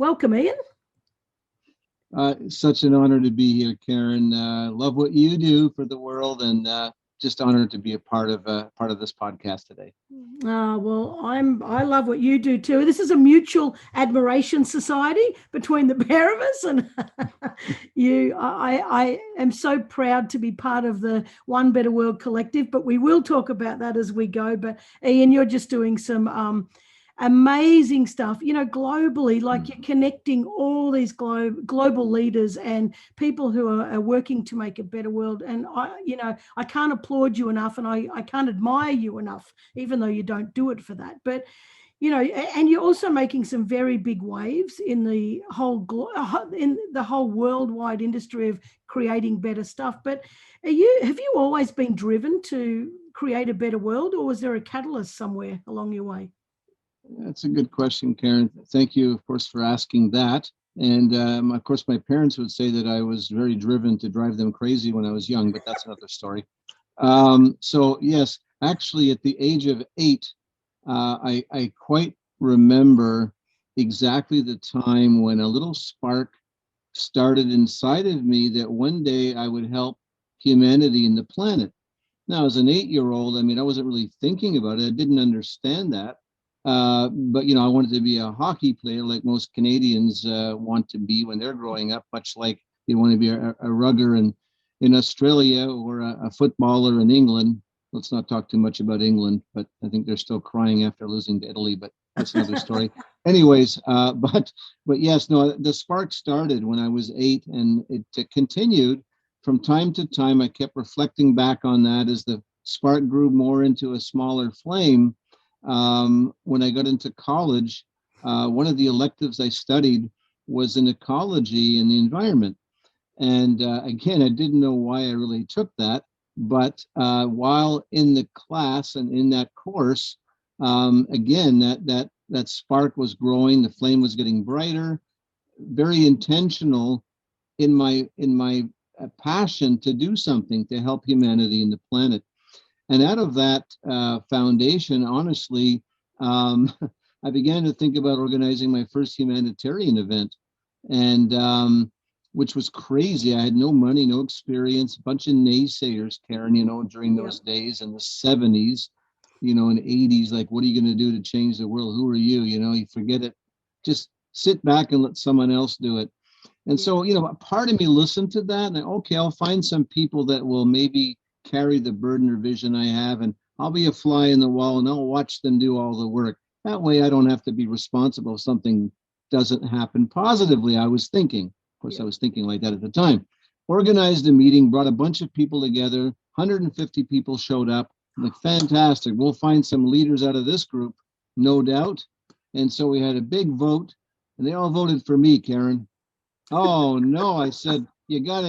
Welcome, Ian. Such an honor to be here, Karen. Love what you do for the world, and just honored to be a part of this podcast today. Well, I love what you do too. This is a mutual admiration society between the pair of us, and I am so proud to be part of the One Better World Collective. But we will talk about that as we go. But Ian, you're just doing some amazing stuff, globally, like you're connecting all these global leaders and people who are working to make a better world. And I can't applaud you enough, and I can't admire you enough, even though you don't do it for that. But and you're also making some very big waves in the whole worldwide industry of creating better stuff. But have you always been driven to create a better world, or was there a catalyst somewhere along your way? That's a good question, Karen. Thank you, of course, for asking that. And of course, my parents would say that I was very driven to drive them crazy when I was young, but that's another story. So yes, actually, at the age of 8, I quite remember exactly the time when a little spark started inside of me that one day I would help humanity and the planet. Now, as an 8-year-old, I wasn't really thinking about it. I didn't understand that. But I wanted to be a hockey player, like most Canadians want to be when they're growing up, much like you want to be a rugger in Australia or a footballer in England. Let's not talk too much about England, but I think they're still crying after losing to Italy, but that's another story. Anyways, but yes, no, the spark started when I was 8, and it continued from time to time. I kept reflecting back on that as the spark grew more into a smaller flame. When I got into college, one of the electives I studied was in ecology and the environment. And again, I didn't know why I really took that. But while in the class and in that course, again, that spark was growing, the flame was getting brighter, very intentional in my passion to do something to help humanity and the planet. And out of that foundation, honestly, I began to think about organizing my first humanitarian event, and which was crazy. I had no money, no experience, a bunch of naysayers, Karen, during those days in the 70s, and 80s, like, what are you going to do to change the world? Who are you? You forget it. Just sit back and let someone else do it. And so, a part of me listened to that, and okay, I'll find some people that will maybe carry the burden or vision I have, and I'll be a fly in the wall and I'll watch them do all the work. That way I don't have to be responsible if something doesn't happen positively. I was thinking, of course, I was thinking like that at the time. Organized a meeting, brought a bunch of people together, 150 people showed up. I'm like, fantastic, we'll find some leaders out of this group, no doubt. And so we had a big vote, and they all voted for me, Karen. Oh no, I said, you got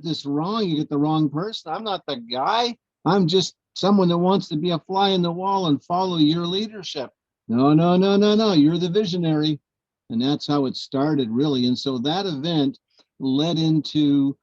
this wrong. You get the wrong person. I'm not the guy. I'm just someone that wants to be a fly in the wall and follow your leadership. No. You're the visionary. And that's how it started, really. And so that event led into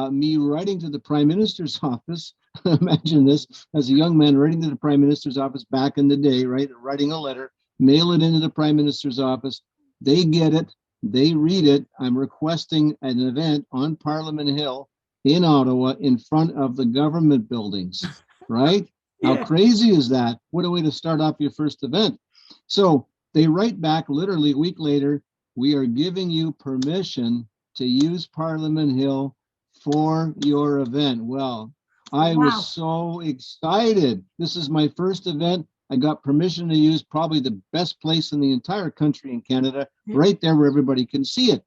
me writing to the Prime Minister's office. Imagine this, as a young man writing to the Prime Minister's office back in the day, right? Writing a letter, mail it into the Prime Minister's office. They get it. They read it. I'm requesting an event on Parliament Hill in Ottawa in front of the government buildings, right? Yeah. How crazy is that? What a way to start off your first event. So they write back literally a week later, we are giving you permission to use Parliament Hill for your event. Well, I was so excited. This is my first event. I got permission to use probably the best place in the entire country in Canada, right there where everybody can see it.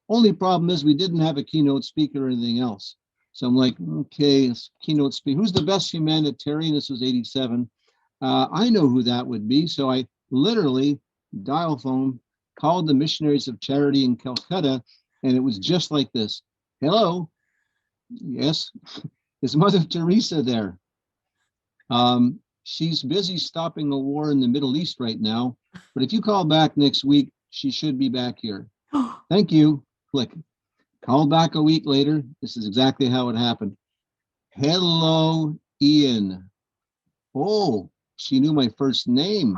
Only problem is we didn't have a keynote speaker or anything else. So I'm like, okay, keynote speaker. Who's the best humanitarian? This was 87. I know who that would be. So I literally dial phone, called the Missionaries of Charity in Calcutta, and it was just like this. Hello. Yes. Is Mother Teresa there? She's busy stopping a war in the Middle East right now, but if you call back next week, she should be back here. Thank you. Click. Call back a week later. This is exactly how it happened. Hello, Ian. Oh, she knew my first name.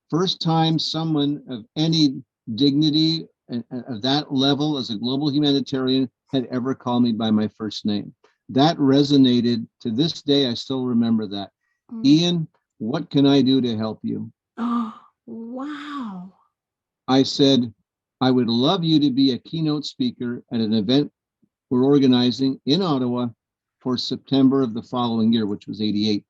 First time someone of any dignity of that level as a global humanitarian had ever called me by my first name. That resonated to this day. I still remember that. Ian, what can I do to help you? Oh, wow. I said, I would love you to be a keynote speaker at an event we're organizing in Ottawa for September of the following year, which was 88.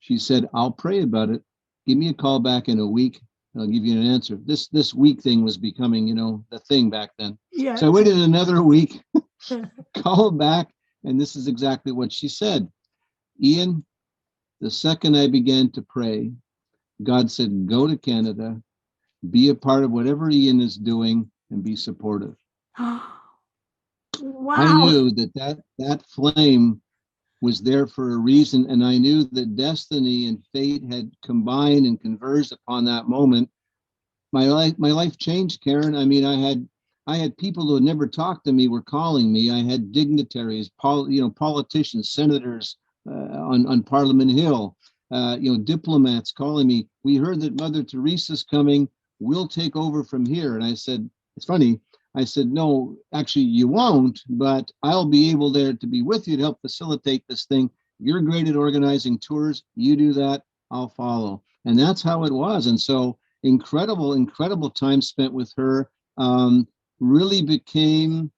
She said, I'll pray about it. Give me a call back in a week. I'll give you an answer. This week thing was becoming, the thing back then. Yeah. So I waited another week, called back, and this is exactly what she said. Ian, the second I began to pray, God said, go to Canada, be a part of whatever Ian is doing, and be supportive. Wow. I knew that flame was there for a reason, and I knew that destiny and fate had combined and converged upon that moment. My life changed, Karen. I mean, I had people who had never talked to me were calling me. I had dignitaries, politicians, senators on Parliament Hill, diplomats calling me. We heard that Mother Teresa's coming. We'll take over from here. And I said, it's funny. I said, no, actually, you won't, but I'll be able there to be with you to help facilitate this thing. You're great at organizing tours. You do that. I'll follow. And that's how it was. And so incredible time spent with her really became,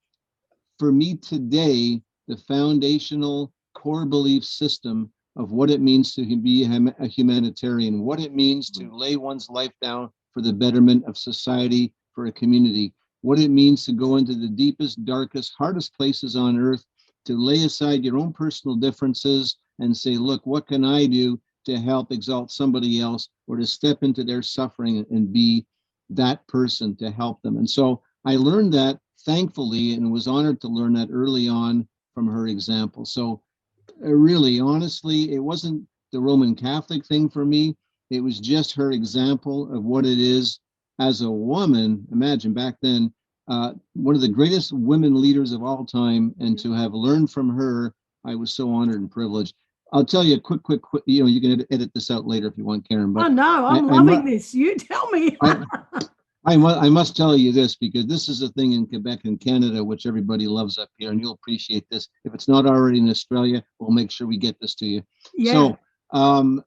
for me today, the foundational core belief system of what it means to be a humanitarian, what it means to lay one's life down for the betterment of society, for a community, what it means to go into the deepest, darkest, hardest places on earth, to lay aside your own personal differences and say, look, what can I do to help exalt somebody else, or to step into their suffering and be that person to help them. And so I learned that, thankfully, and was honored to learn that early on from her example. So really, honestly, it wasn't the Roman Catholic thing for me. It was just her example of what it is as a woman. Imagine back then, one of the greatest women leaders of all time, and to have learned from her, I was so honored and privileged. I'll tell you a quick, you can edit this out later if you want, Karen. But oh, no, I'm loving this. You tell me. I must tell you this, because this is a thing in Quebec and Canada, which everybody loves up here, and you'll appreciate this. If it's not already in Australia, we'll make sure we get this to you. Yeah. So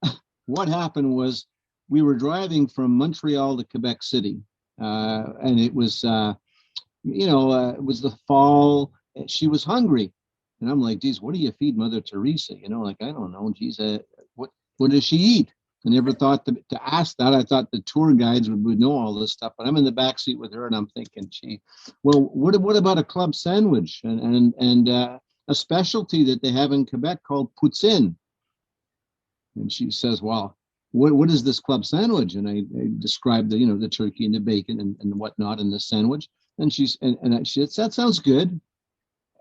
what happened was we were driving from Montreal to Quebec City, and it was, it was the fall. She was hungry. And I'm like, geez, what do you feed Mother Teresa? I don't know. Geez, what does she eat? I never thought to ask that. I thought the tour guides would know all this stuff, but I'm in the back seat with her, and I'm thinking, what about a club sandwich and a specialty that they have in Quebec called poutine? And she says, well, what is this club sandwich? And I described the turkey and the bacon and whatnot in the sandwich. And she said, that sounds good.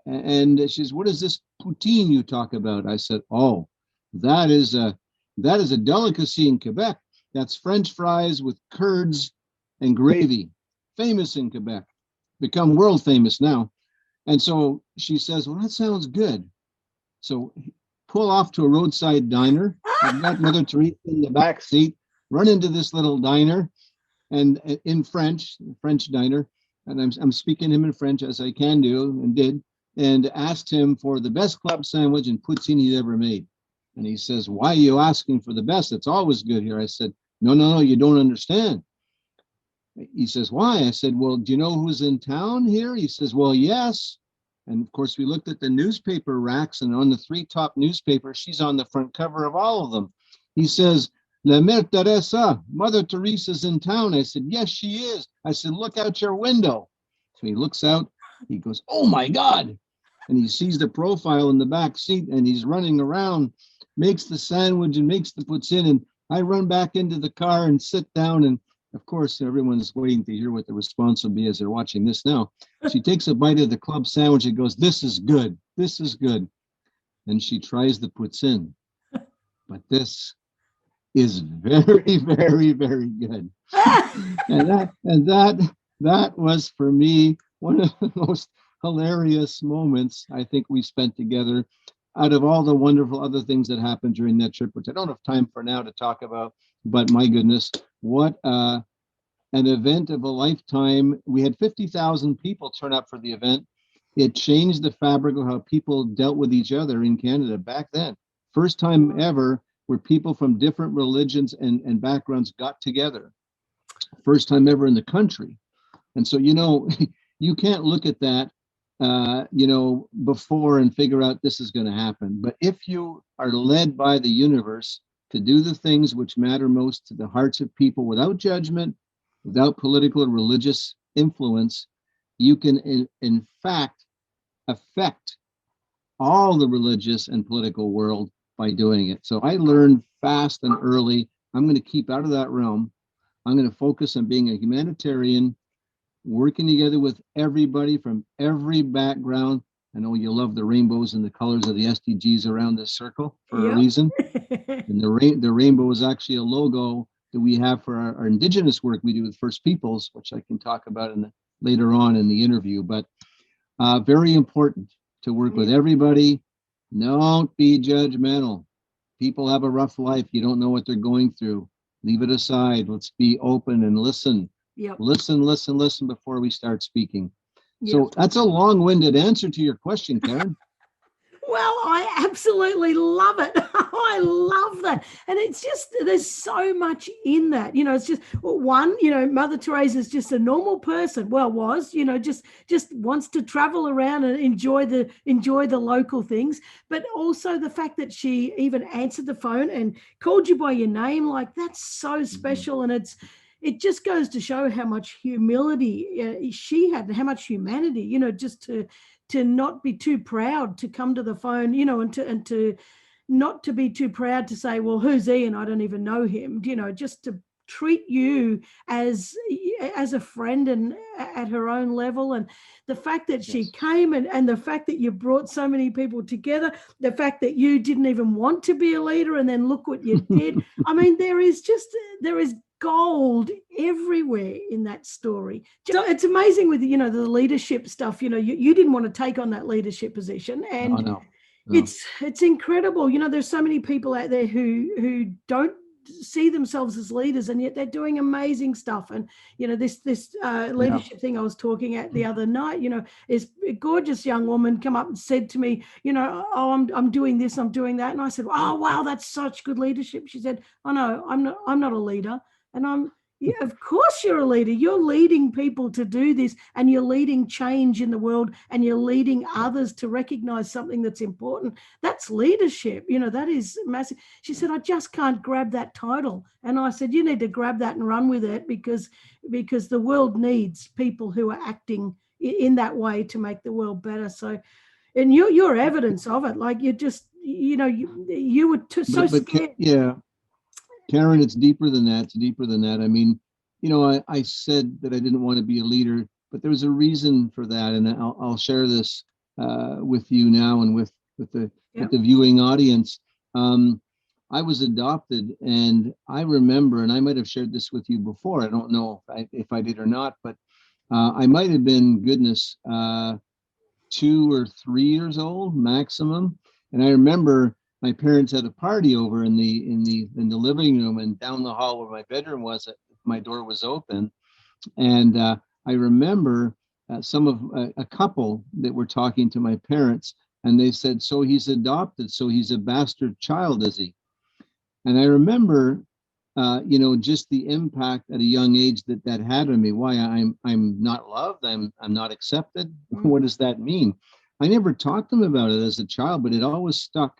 And she says, what is this poutine you talk about? I said, oh, that is a delicacy in Quebec. That's French fries with curds and gravy. Famous in Quebec. Become world famous now. And so she says, well, that sounds good. So pull off to a roadside diner. I've got Mother Teresa in the back seat. Run into this little diner, and in French diner. And I'm speaking him in French, as I can do and did, and asked him for the best club sandwich and poutine he'd ever made. And he says, why are you asking for the best? It's always good here. I said, no, you don't understand. He says, why? I said, well, do you know who's in town here? He says, well, yes. And of course, we looked at the newspaper racks, and on the 3 top newspapers, she's on the front cover of all of them. He says, La Mère Teresa, Mother Teresa's in town. I said, yes, she is. I said, look out your window. So he looks out. He goes, oh, my God. And he sees the profile in the back seat, and he's running around, makes the sandwich and makes the poutine. And I run back into the car and sit down. And of course, everyone's waiting to hear what the response will be as they're watching this now. She takes a bite of the club sandwich and goes, this is good. This is good. And she tries the poutine. But this is very, very, very good. and that was, for me, one of the most hilarious moments I think we spent together, out of all the wonderful other things that happened during that trip, which I don't have time for now to talk about. But my goodness, what and an event of a lifetime. We had 50,000 people turn up for the event. It changed the fabric of how people dealt with each other in Canada back then. First time ever where people from different religions and backgrounds got together. First time ever in the country. And so, you can't look at that, before and figure out this is going to happen. But if you are led by the universe to do the things which matter most to the hearts of people without judgment, without political or religious influence, you can, in fact, affect all the religious and political world by doing it. So I learned fast and early, I'm going to keep out of that realm. I'm going to focus on being a humanitarian, working together with everybody from every background. I know you love the rainbows and the colors of the SDGs around this circle for a reason. And the rainbow is actually a logo that we have for our Indigenous work we do with First Peoples, which I can talk about later on in the interview. But very important to work with everybody. Don't be judgmental. People have a rough life. You don't know what they're going through. Leave it aside. Let's be open and listen. Yep. Listen before we start speaking. Yep. So that's a long-winded answer to your question, Karen. Well, I absolutely love it. I love that. And it's just, there's so much in that. It's just, one, Mother Teresa is just a normal person. Well, just wants to travel around and enjoy the local things. But also the fact that she even answered the phone and called you by your name, like that's so special. And it just goes to show how much humility she had and how much humanity, just to not be too proud to come to the phone, and to not to be too proud to say, well, who's Ian? I don't even know him, just to treat you as a friend and at her own level. And the fact that she came and the fact that you brought so many people together, the fact that you didn't even want to be a leader and then look what you did. I mean, there is gold everywhere in that story. So it's amazing with the leadership stuff. You didn't want to take on that leadership position, and no. It's incredible. There's so many people out there who don't see themselves as leaders, and yet they're doing amazing stuff. And this leadership thing I was talking at the other night, is a gorgeous young woman come up and said to me, oh, I'm doing this, I'm doing that, and I said, oh wow, that's such good leadership. She said, oh no, I'm not a leader. And of course you're a leader. You're leading people to do this, and you're leading change in the world, and you're leading others to recognize something that's important. That's leadership. That is massive. She said, I just can't grab that title. And I said, you need to grab that and run with it, because the world needs people who are acting in that way to make the world better. So, and you're evidence of it. Like you just, you were so scared. Yeah. Karen, it's deeper than that. I mean, I said that I didn't want to be a leader, but there was a reason for that. And I'll share this with you now and with the viewing audience. I was adopted, and I remember, and I might have shared this with you before. I don't know if I did or not, but I might have been, 2 or 3 years old maximum. And I remember my parents had a party over in the living room, and down the hall where my bedroom was, my door was open. And I remember a couple that were talking to my parents, and they said, so he's adopted, so he's a bastard child, is he? And I remember, just the impact at a young age that had on me. Why I'm not loved, I'm not accepted. What does that mean? I never talked to them about it as a child, but it always stuck.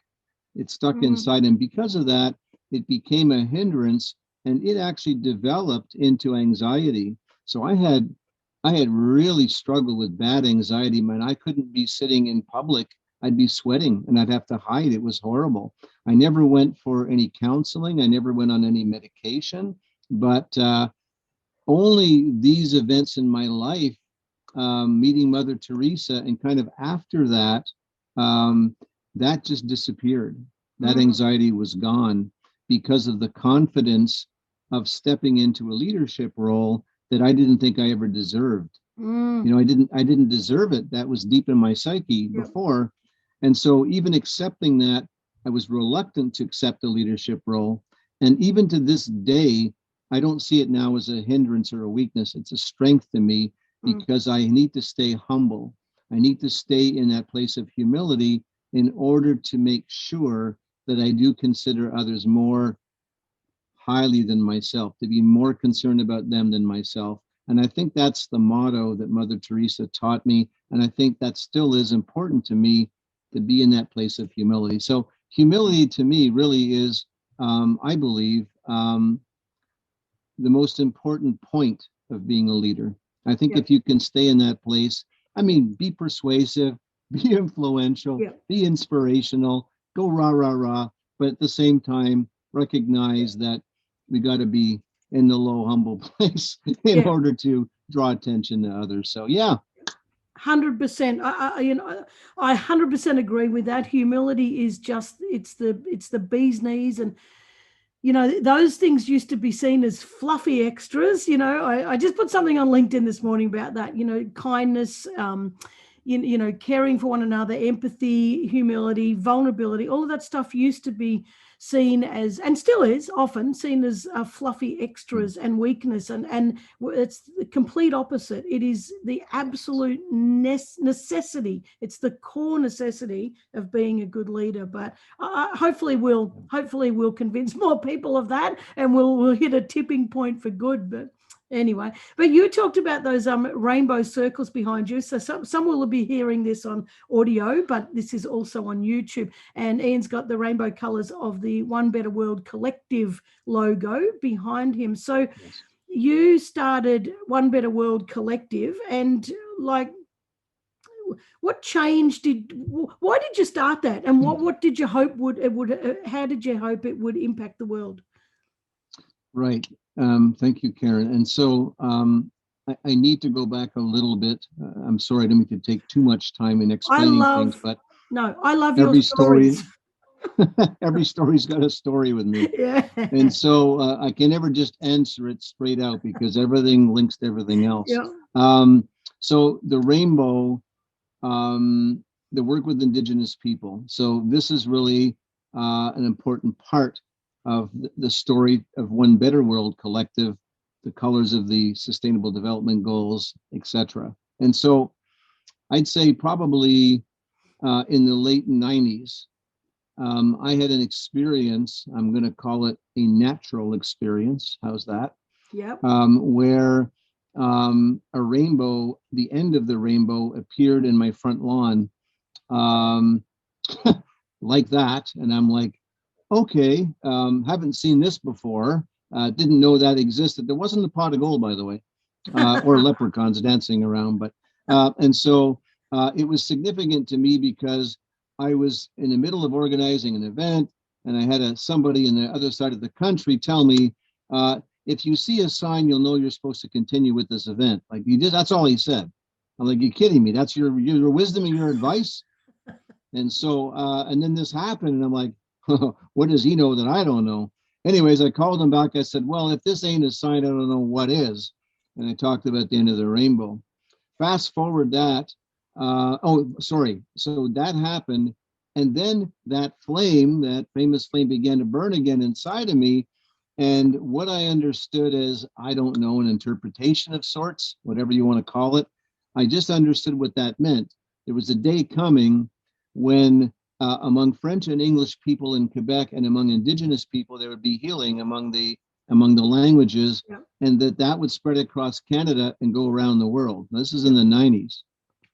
It stuck inside, and because of that, it became a hindrance, and it actually developed into anxiety. So I had really struggled with bad anxiety. Man, I couldn't be sitting in public. I'd be sweating, and I'd have to hide. It was horrible. I never went for any counseling. I never went on any medication, but only these events in my life, meeting Mother Teresa, and kind of after that, that just disappeared. That anxiety was gone because of the confidence of stepping into a leadership role that I didn't think I ever deserved. I didn't deserve it. That was deep in my psyche before. And so even accepting that, I was reluctant to accept a leadership role. And even to this day, I don't see it now as a hindrance or a weakness. It's a strength to me because I need to stay humble. I need to stay in that place of humility in order to make sure that I do consider others more highly than myself, to be more concerned about them than myself. And I think that's the motto that Mother Teresa taught me. And I think that still is important to me, to be in that place of humility. So humility to me really is, I believe, the most important point of being a leader. I think if you can stay in that place, I mean, be persuasive, be influential, be inspirational, go rah, rah, rah, but at the same time, recognize that we got to be in the low, humble place in order to draw attention to others. So, 100%. I 100% agree with that. Humility is just, it's the bee's knees. And those things used to be seen as fluffy extras. I just put something on LinkedIn this morning about that. Kindness, caring for one another, empathy, humility, vulnerability, all of that stuff used to be seen as, and still is often seen as, fluffy extras and weakness. And it's the complete opposite. It is the absolute necessity. It's the core necessity of being a good leader. But hopefully we'll convince more people of that, and we'll hit a tipping point for good. But anyway, but you talked about those rainbow circles behind you. So some will be hearing this on audio, but this is also on YouTube. And Ian's got the rainbow colors of the One Better World Collective logo behind him. So you started One Better World Collective, and what change why did you start that? And what did you hope how did you hope it would impact the world? Right. Thank you, Karen. And so I need to go back a little bit. I'm sorry I didn't mean to take too much time in explaining things, but I love your stories. Every story's got a story with me. Yeah. And so I can never just answer it straight out because everything links to everything else. Yeah. So the rainbow, the work with Indigenous people. So this is really an important part of the story of One Better World Collective, the colors of the Sustainable Development Goals, etc. And so I'd say probably in the late 90s, I had an experience, I'm going to call it a natural experience. How's that? Yep. Where a rainbow, the end of the rainbow appeared in my front lawn like that. And I'm like, okay, haven't seen this before. Didn't know that existed. There wasn't a pot of gold, by the way, or leprechauns dancing around. But and so it was significant to me because I was in the middle of organizing an event, and I had somebody in the other side of the country tell me, if you see a sign, you'll know you're supposed to continue with this event. Like that's all he said. I'm like, you're kidding me? That's your wisdom and your advice? And so, and then this happened, and I'm like, what does he know that I don't know? Anyways, I called him back. I said, well, if this ain't a sign, I don't know what is. And I talked about the end of the rainbow. Fast forward that. So that happened. And then that flame, that famous flame, began to burn again inside of me. And what I understood as, I don't know, an interpretation of sorts, whatever you want to call it. I just understood what that meant. There was a day coming when among French and English people in Quebec and among Indigenous people, there would be healing among the languages, and that would spread across Canada and go around the world. This is in the 90s.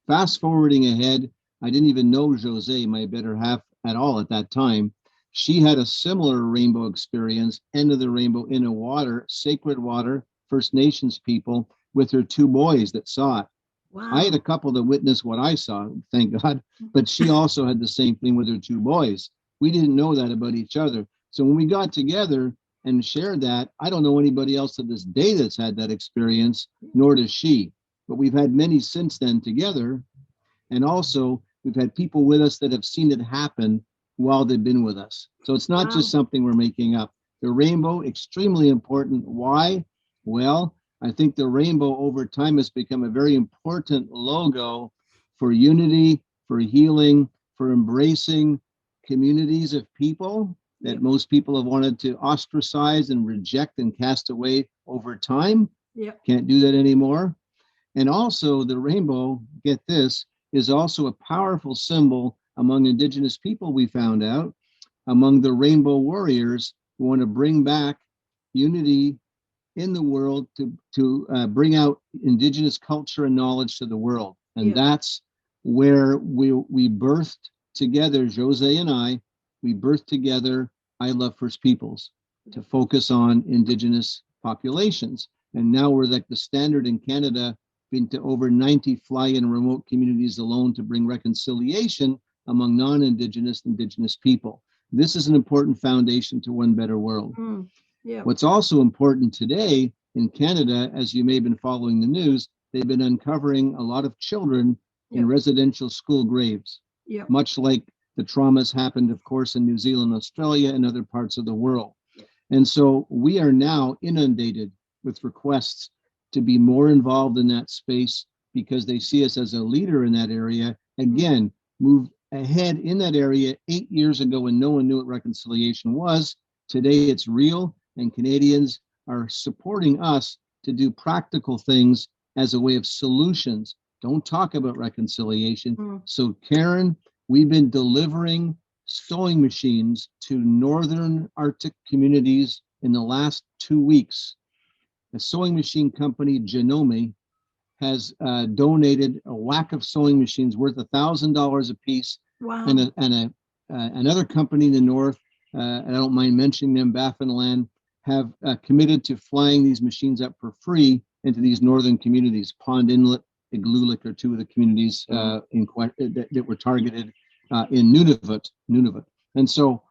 Fast forwarding ahead, I didn't even know José, my better half, at all at that time. She had a similar rainbow experience, end of the rainbow, in a water, sacred water, First Nations people, with her two boys that saw it. Wow. I had a couple that witnessed what I saw, thank God, but she also had the same thing with her two boys. We didn't know that about each other. So when we got together and shared that, I don't know anybody else to this day that's had that experience, nor does she. But we've had many since then together. And also, we've had people with us that have seen it happen while they've been with us. So it's not just something we're making up. The rainbow, extremely important. Why? Well, I think the rainbow over time has become a very important logo for unity, for healing, for embracing communities of people that most people have wanted to ostracize and reject and cast away over time. Can't do that anymore. And also the rainbow, get this, is also a powerful symbol among Indigenous people, we found out, among the rainbow warriors who want to bring back unity in the world to bring out Indigenous culture and knowledge to the world. And that's where we birthed together, Jose and I, we birthed together I Love First Peoples to focus on Indigenous populations. And now we're like the standard in Canada, been to over 90 fly-in remote communities alone to bring reconciliation among non-Indigenous, Indigenous people. This is an important foundation to One Better World. What's also important today in Canada, as you may have been following the news, they've been uncovering a lot of children in residential school graves, much like the traumas happened, of course, in New Zealand, Australia, and other parts of the world. And so we are now inundated with requests to be more involved in that space because they see us as a leader in that area. Again, moved ahead in that area 8 years ago when no one knew what reconciliation was. Today it's real, and Canadians are supporting us to do practical things as a way of solutions. Don't talk about reconciliation. So Karen, we've been delivering sewing machines to northern Arctic communities in the last 2 weeks. The sewing machine company Genome has donated a whack of sewing machines worth $1,000 a piece. Wow. And another company in the north, and I don't mind mentioning them, Baffinland, have committed to flying these machines up for free into these northern communities. Pond Inlet, Igloolik are two of the communities that were targeted in Nunavut. And so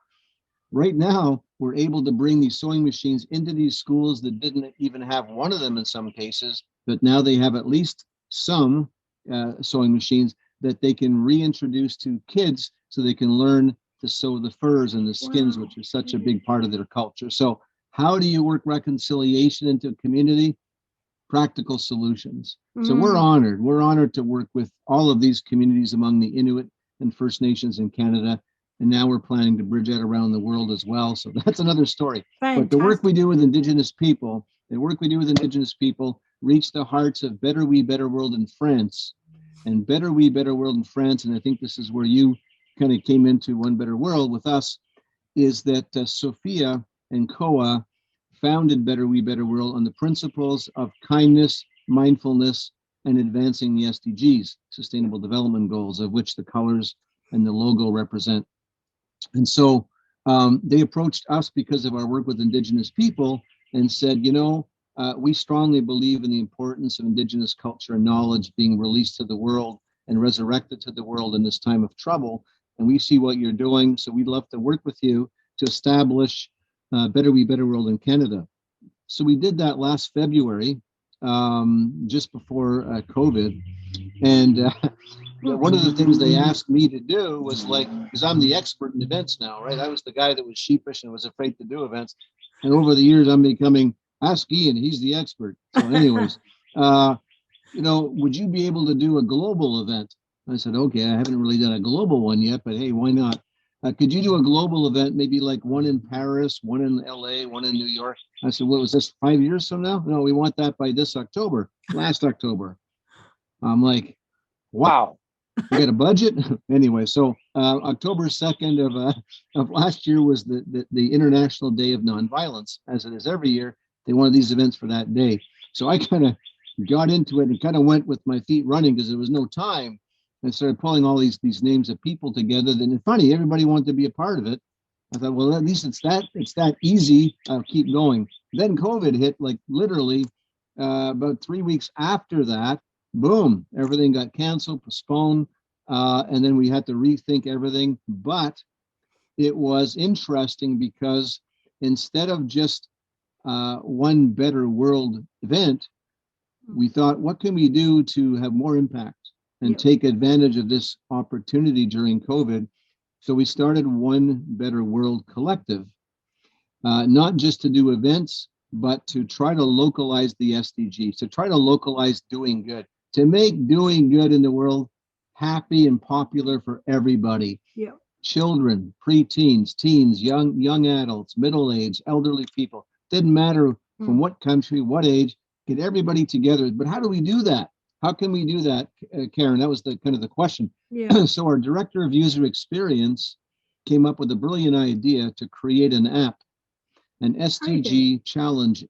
right now, we're able to bring these sewing machines into these schools that didn't even have one of them in some cases, but now they have at least some sewing machines that they can reintroduce to kids so they can learn to sew the furs and the skins, which are such a big part of their culture. So how do you work reconciliation into a community? Practical solutions. So we're honored to work with all of these communities among the Inuit and First Nations in Canada. And now we're planning to bridge that around the world as well. So that's another story. Fantastic. But the work we do with Indigenous people, reach the hearts of Better We, Better World in France. And Better We, Better World in France, and I think this is where you kind of came into One Better World with us, is that Sophia and Koa founded Better We, Better World on the principles of kindness, mindfulness, and advancing the SDGs, Sustainable Development Goals, of which the colors and the logo represent. And so they approached us because of our work with Indigenous people and said, we strongly believe in the importance of Indigenous culture and knowledge being released to the world and resurrected to the world in this time of trouble. And we see what you're doing, so we'd love to work with you to establish Better We, Better World in Canada. So we did that last February, just before COVID. And one of the things they asked me to do was because I'm the expert in events now, right? I was the guy that was sheepish and was afraid to do events. And over the years, I'm becoming, ask Ian, he's the expert. So anyways, would you be able to do a global event? I said, okay, I haven't really done a global one yet, but hey, why not? Could you do a global event, maybe like one in Paris, one in LA, one in New York? I said, what was this, 5 years from now? No, we want that by this October, last October. I'm like, wow, we got a budget? Anyway, so October 2nd of last year was the International Day of Nonviolence, as it is every year. They wanted these events for that day. So I kind of got into it and kind of went with my feet running because there was no time. And started pulling all these names of people together. Then it's funny, everybody wanted to be a part of it. I thought, well, at least it's that easy. I'll keep going. Then COVID hit, like literally about 3 weeks after that. Boom, everything got canceled, postponed, and then we had to rethink everything. But it was interesting because instead of just One Better World event, we thought, what can we do to have more impact and take advantage of this opportunity during COVID? So we started One Better World Collective, not just to do events, but to try to localize the SDGs, to try to localize doing good, to make doing good in the world happy and popular for everybody. children, preteens, teens, young adults, middle age, elderly people. Didn't matter from what country, what age, get everybody together. But how do we do that? How can we do that, Karen? That was the kind of the question. Yeah. So our director of user experience came up with a brilliant idea to create an app, an SDG challenge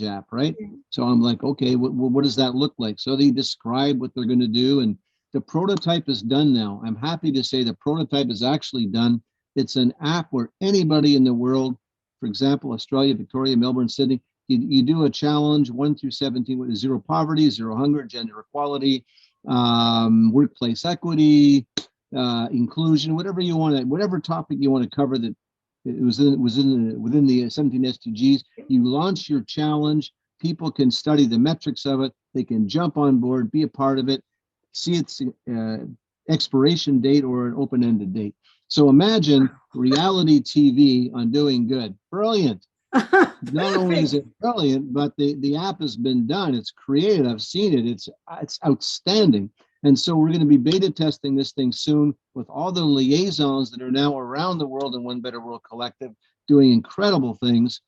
app, right? Yeah. So I'm like, okay, what does that look like? So they describe what they're going to do, and the prototype is done now. I'm happy to say the prototype is actually done. It's an app where anybody in the world, for example, Australia, Victoria, Melbourne, Sydney, you do a challenge 1 through 17 with zero poverty, zero hunger, gender equality, workplace equity, inclusion, whatever you want to, whatever topic you want to cover that it was within the 17 SDGs. You launch your challenge. People can study the metrics of it. They can jump on board, be a part of it, see its expiration date or an open-ended date. So imagine reality TV on doing good. Brilliant. Not only is it brilliant, but the app has been done. It's created. I've seen it. It's outstanding. And so we're going to be beta testing this thing soon with all the liaisons that are now around the world in One Better World Collective doing incredible things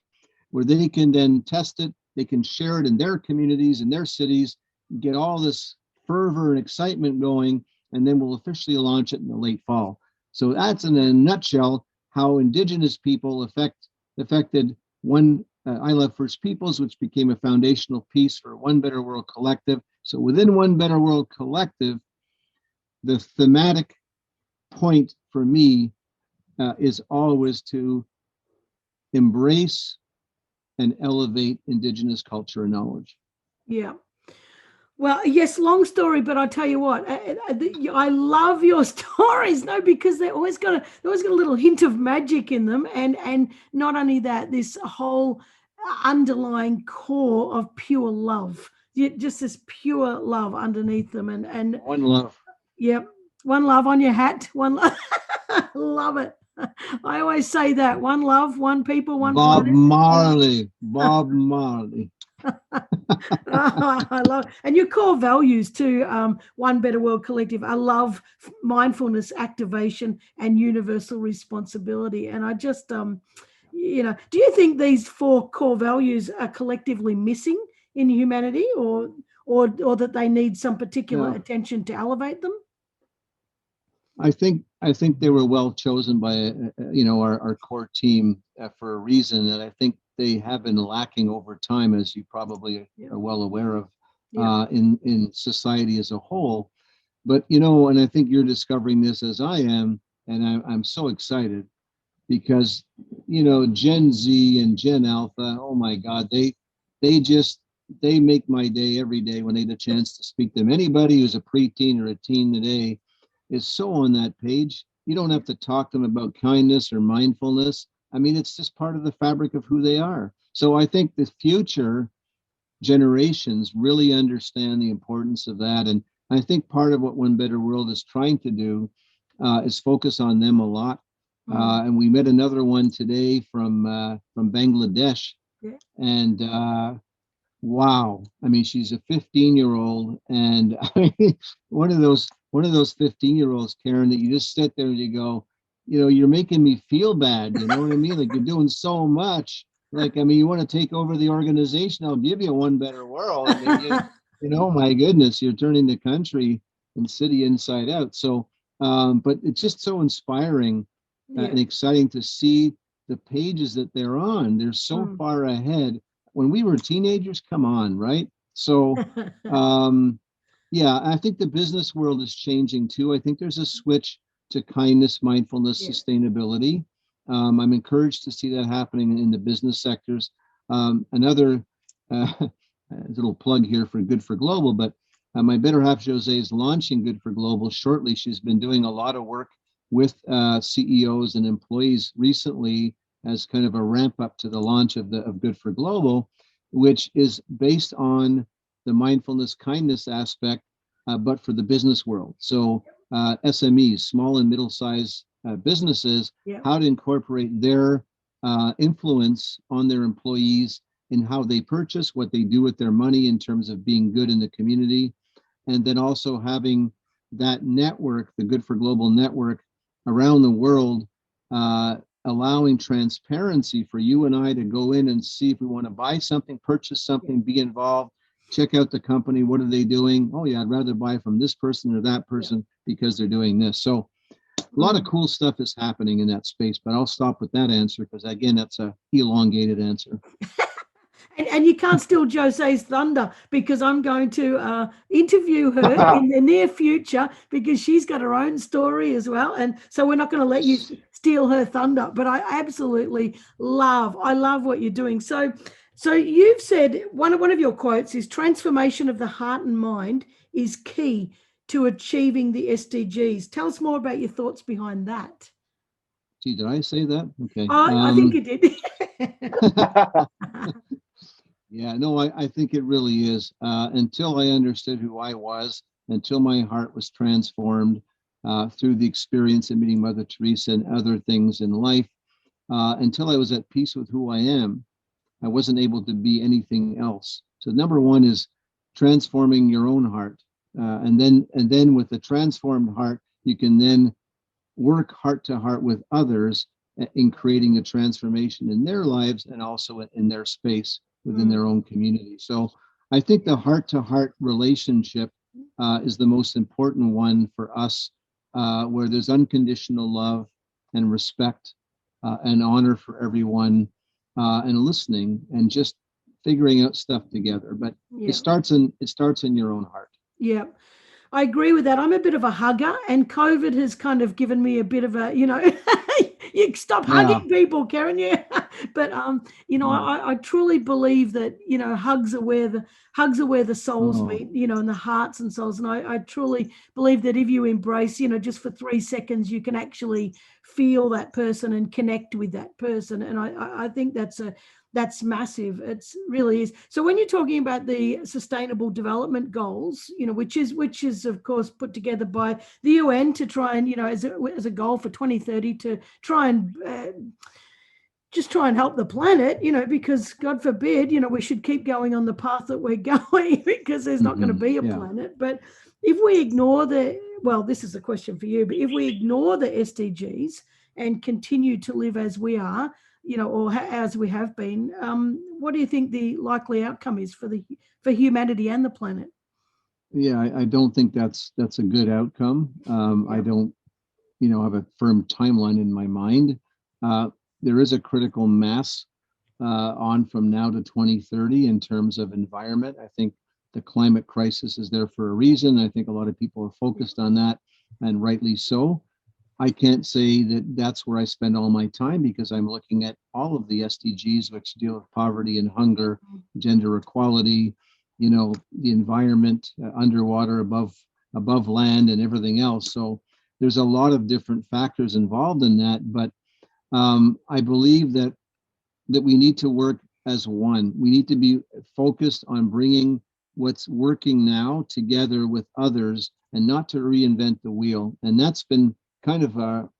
where they can then test it. They can share it in their communities, in their cities, get all this fervor and excitement going, and then we'll officially launch it in the late fall. So that's in a nutshell how Indigenous people affected one I Love First Peoples, which became a foundational piece for One Better World Collective. So within One Better World Collective, the thematic point for me is always to embrace and elevate Indigenous culture and knowledge. Yeah. Well, yes, long story, but I tell you what, I love your stories, no, because they always got a little hint of magic in them, and not only that, this whole underlying core of pure love, just this pure love underneath them, and One love. Yep, one love on your hat, one love. Love it. I always say that: one love, one people, one Bob planet. Marley. Bob Marley. I love, and your core values too. One Better World Collective. I love mindfulness, activation, and universal responsibility. And I just, do you think these 4 core values are collectively missing in humanity, or that they need some particular attention to elevate them? I think they were well chosen by our core team for a reason, and I think they have been lacking over time, as you probably are well aware of, in society as a whole. But and I think you're discovering this as I am, and I'm so excited because Gen Z and Gen Alpha, oh my God, they make my day every day when they get a chance to speak to them. Anybody who's a preteen or a teen today is so on that page. You don't have to talk to them about kindness or mindfulness. I mean, it's just part of the fabric of who they are. So I think the future generations really understand the importance of that. And I think part of what One Better World is trying to do is focus on them a lot. And we met another one today from Bangladesh. Yeah. And wow, I mean, she's a 15-year-old, and I mean, one of those 15-year-olds, Karen, that you just sit there and you go, you're making me feel bad. You know what I mean? Like, you're doing so much. Like, I mean, you want to take over the organization? I'll give you One Better World. I mean, my goodness, you're turning the country and city inside out. So, but it's just so inspiring and exciting to see the pages that they're on. They're so far ahead. When we were teenagers, come on, right? So, I think the business world is changing too. I think there's a switch to kindness, mindfulness, sustainability. I'm encouraged to see that happening in the business sectors. Another little plug here for Good for Global, but my better half, Jose, is launching Good for Global shortly. She's been doing a lot of work with CEOs and employees recently as kind of a ramp up to the launch of Good for Global, which is based on the mindfulness, kindness aspect, but for the business world. So SMEs, small and middle-sized businesses, how to incorporate their influence on their employees in how they purchase, what they do with their money in terms of being good in the community, and then also having that network, the Good for Global network, around the world, allowing transparency for you and I to go in and see if we want to buy something, purchase something, be involved, check out the company. What are they doing? Oh yeah, I'd rather buy from this person or that person because they're doing this. So a lot of cool stuff is happening in that space, but I'll stop with that answer because again, that's a elongated answer. And you can't steal Jose's thunder because I'm going to interview her in the near future because she's got her own story as well. And so we're not going to let you steal her thunder. But I absolutely love what you're doing. So you've said one of your quotes is transformation of the heart and mind is key to achieving the SDGs. Tell us more about your thoughts behind that. Gee, did I say that? Okay. I think you did. Yeah, no, I think it really is. Until I understood who I was, until my heart was transformed through the experience of meeting Mother Teresa and other things in life, until I was at peace with who I am, I wasn't able to be anything else. So number one is transforming your own heart, and then with the transformed heart, you can then work heart to heart with others in creating a transformation in their lives and also in their space within their own community. So I think the heart-to-heart relationship is the most important one for us, where there's unconditional love and respect and honor for everyone, and listening and just figuring out stuff together. But it starts in your own heart. Yeah. I agree with that. I'm a bit of a hugger, and COVID has kind of given me a bit of a, you stop hugging people, Karen. Yeah. But I truly believe that, hugs are where the souls meet, and the hearts and souls. And I truly believe that if you embrace, just for 3 seconds, you can actually feel that person and connect with that person. And I think that's massive. It's really is. So when you're talking about the Sustainable Development Goals, which is of course put together by the UN to try and, as a goal for 2030 to try and just try and help the planet, because God forbid, we should keep going on the path that we're going because there's not going to be a planet. But if we ignore this is a question for you, but if we ignore the SDGs and continue to live as we are, or as we have been, what do you think the likely outcome is for humanity and the planet? Yeah, I don't think that's a good outcome. I don't, have a firm timeline in my mind. There is a critical mass on from now to 2030 in terms of environment. I think the climate crisis is there for a reason. I think a lot of people are focused on that, and rightly so. I can't say that that's where I spend all my time because I'm looking at all of the SDGs, which deal with poverty and hunger, gender equality, the environment, underwater, above land, and everything else. So there's a lot of different factors involved in that. But I believe that we need to work as one. We need to be focused on bringing what's working now together with others and not to reinvent the wheel. And that's been kind of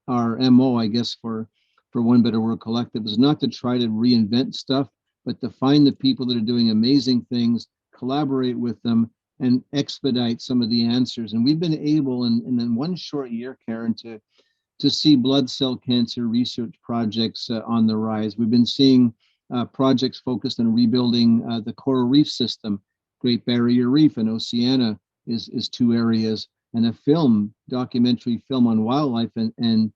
our MO, I guess, for One Better World Collective, is not to try to reinvent stuff, but to find the people that are doing amazing things, collaborate with them, and expedite some of the answers. And we've been able, in one short year, Karen, to see blood cell cancer research projects on the rise. We've been seeing projects focused on rebuilding the coral reef system. Great Barrier Reef and Oceania is two areas, and a documentary film on wildlife and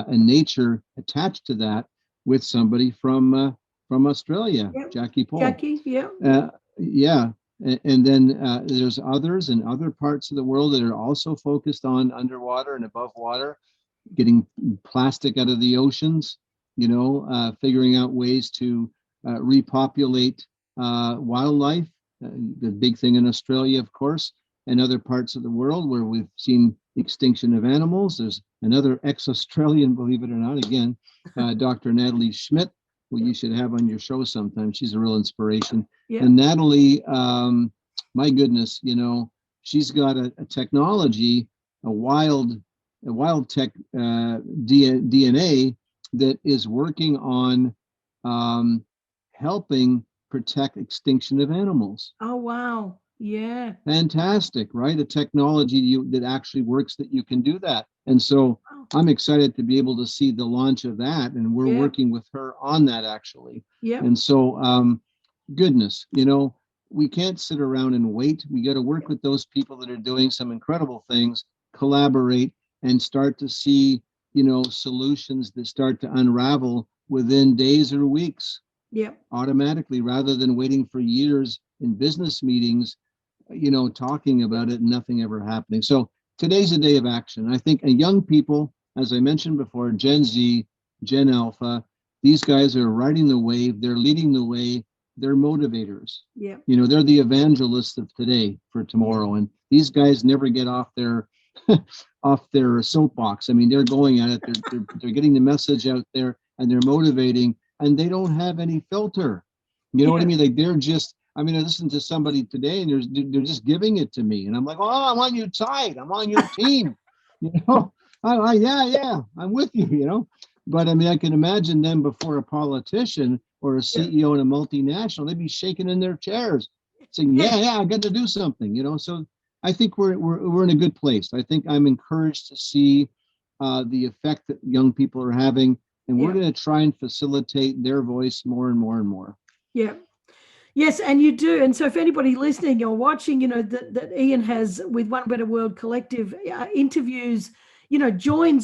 nature attached to that with somebody from Australia, Jackie Paul. Jackie, yeah. And then there's others in other parts of the world that are also focused on underwater and above water, getting plastic out of the oceans, figuring out ways to repopulate wildlife. The big thing in Australia, of course, and other parts of the world where we've seen extinction of animals. There's another ex-Australian, believe it or not, again, Dr. Natalie Schmidt, who you should have on your show sometime. She's a real inspiration. Yeah. And Natalie, my goodness, she's got a technology, a wild tech DNA that is working on helping protect extinction of animals. Oh, wow. Yeah. Fantastic, right? A technology that actually works, that you can do that. And so I'm excited to be able to see the launch of that. And we're Yeah. working with her on that, actually. Yeah. And so, goodness, we can't sit around and wait. We got to work with those people that are doing some incredible things, collaborate, and start to see, solutions that start to unravel within days or weeks. Yeah. Automatically, rather than waiting for years in business meetings, talking about it and nothing ever happening. So today's a day of action. I think young people, as I mentioned before, Gen Z, Gen Alpha, these guys are riding the wave. They're leading the way. They're motivators. Yeah. They're the evangelists of today for tomorrow. And these guys never get off their off their soapbox. I mean, they're going at it. They're getting the message out there, and they're motivating, and they don't have any filter. You know what I mean? Like, they're just, I listened to somebody today, and they're just giving it to me, and I'm like, oh, I'm on your side, I'm on your team, yeah, I'm with you, But I can imagine them before a politician or a CEO in a multinational, they'd be shaking in their chairs, saying, yeah, I got to do something, So I think we're in a good place. I think I'm encouraged to see the effect that young people are having, and we're going to try and facilitate their voice more and more and more. Yeah. Yes, and you do. And so if anybody listening or watching, that Ian has with One Better World Collective interviews,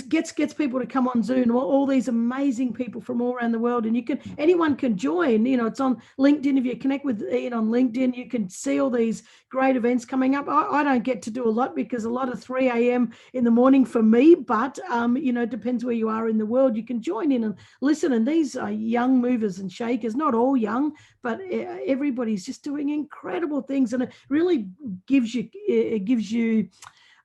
gets people to come on Zoom, all these amazing people from all around the world. And anyone can join, it's on LinkedIn. If you connect with Ian on LinkedIn, you can see all these great events coming up. I don't get to do a lot because a lot of 3 a.m. in the morning for me, but, it depends where you are in the world. You can join in and listen. And these are young movers and shakers, not all young, but everybody's just doing incredible things. And it really gives you,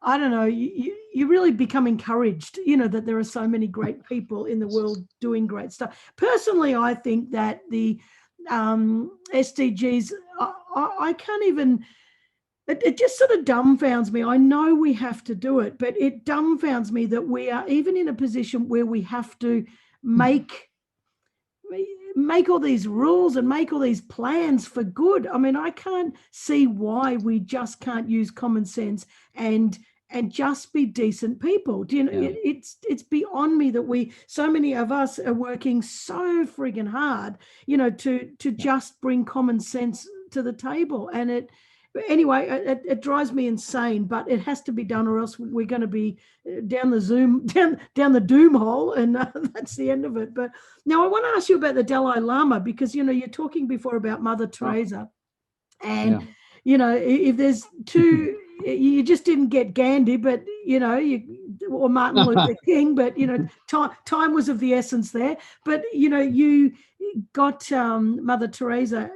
I don't know, you really become encouraged, that there are so many great people in the world doing great stuff. Personally, I think that the SDGs, I can't even, it just sort of dumbfounds me. I know we have to do it, but it dumbfounds me that we are even in a position where we have to make all these rules and make all these plans for good. I can't see why we just can't use common sense and just be decent people. Do you know? Yeah. It's beyond me that so many of us are working so friggin' hard, to just bring common sense to the table. And it drives me insane, but it has to be done, or else we're going to be down the doom hole, and that's the end of it. But now I want to ask you about the Dalai Lama, because you're talking before about Mother Teresa, and if there's two, you just didn't get Gandhi, but or Martin Luther King, but time was of the essence there. But you got Mother Teresa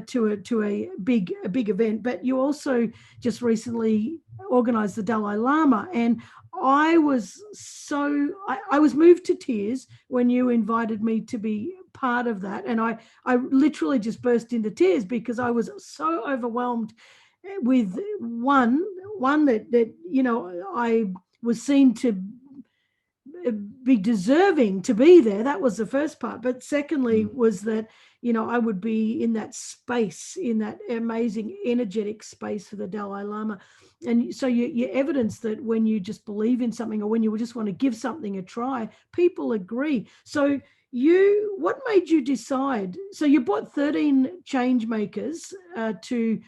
to a big event, but you also just recently organized the Dalai Lama, and I was moved to tears when you invited me to be part of that, and I literally just burst into tears because I was so overwhelmed with one that I was seen to be deserving to be there. That was the first part. But secondly was that, I would be in that space, in that amazing energetic space for the Dalai Lama. And so you evidence that when you just believe in something, or when you just want to give something a try, people agree. So what made you decide? So you brought 13 change makers to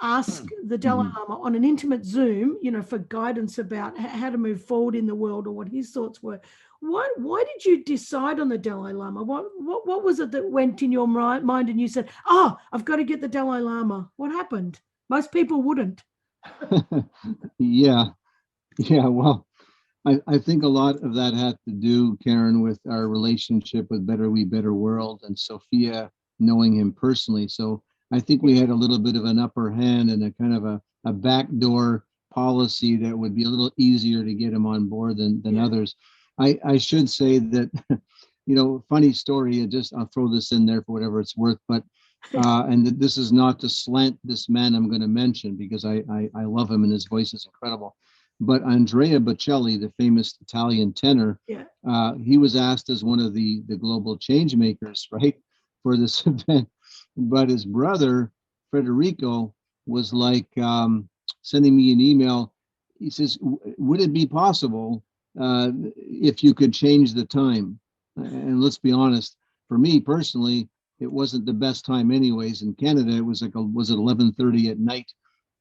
ask the Dalai Lama on an intimate Zoom, for guidance about how to move forward in the world, or what his thoughts were. Why did you decide on the Dalai Lama? What was it that went in your mind and you said, oh, I've got to get the Dalai Lama? What happened? Most people wouldn't. Yeah. Well, I think a lot of that had to do, Karen, with our relationship with Better We, Better World, and Sophia knowing him personally. So I think we had a little bit of an upper hand and a kind of a backdoor policy that would be a little easier to get him on board than others. I should say that, funny story, I'll throw this in there for whatever it's worth, but and this is not to slant this man I'm going to mention, because I love him and his voice is incredible. But Andrea Bocelli, the famous Italian tenor, he was asked as one of the global change makers, right, for this event. But his brother, Federico, was like sending me an email. He says, would it be possible if you could change the time? And let's be honest, for me personally, it wasn't the best time anyways. In Canada, it was was it 11:30 at night?